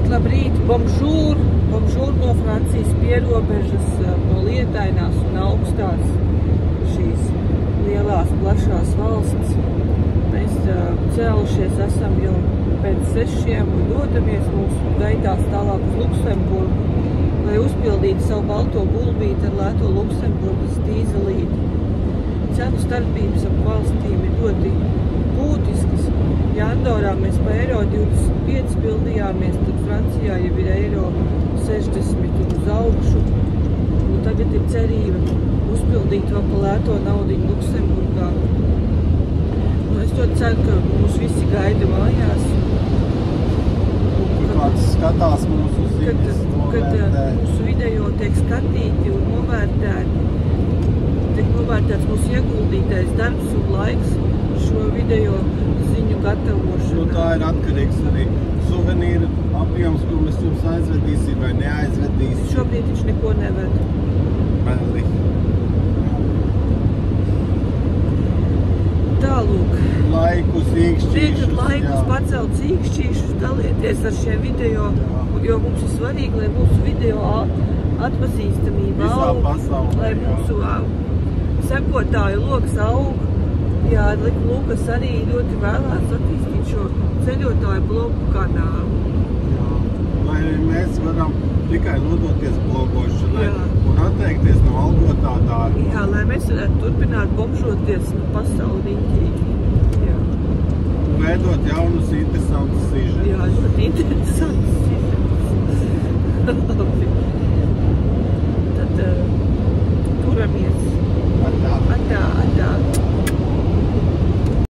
labrīt, bonjour, bonjour no Francijas pierobežas, no lietainās un augstās šīs lielās, plašās valsts. Mēs cēlušies esam jau pēc 6 un dodamies mūsu gaitās tālāk uz Luksemburgu, lai uzpildītu savu balto gulbīti ar lēto Luksemburgas dīzelīti. Cenu starpības ap valstīm ir ļoti būtiskas. Ja Andorā mēs pa eiro 25 pildījāmies, tad Francijā jau ir eiro 60 uz augšu. Un tagad ir cerība uzpildīt vēl pa lēto naudiņu Luksemburgā. Un es ļoti ceru, ka mūs visi gaida mājās. Kāds skatās mūsu ziņas, kad mūsu video tiek skatīti un novērtēti, tiek novērtēts mūsu ieguldītais darbs un laiks šo video ziņu gatavošanā. Nu, tā ir atkarīgs arī suvenīru apjoms, ko mēs jums aizvedīsim vai neaizvedīsim. Šobrīd viņš neko neved. Meli. Tālūk. Laikus, īkšķīšus. Liekat laikus, pacelt īkšķīšus, dalieties ar šiem video, jo mums ir svarīgi, lai mūsu video atpazīstamība aug, lai mūsu sekotāju loks aug. Jā, Lukas arī ļoti vēlās attīstīt šo ceļotāju blogu kanālu. Jā, lai mēs varam tikai nodoties blogošanai un atteikties no algotā darba. Jā, lai mēs varētu turpināt bomžoties pasaulīgīgi. Jā. Veidot jaunus interesantus sižetus. Jā, ļoti interesantus sižetus. Tad turamies. Atā. Atā, atā.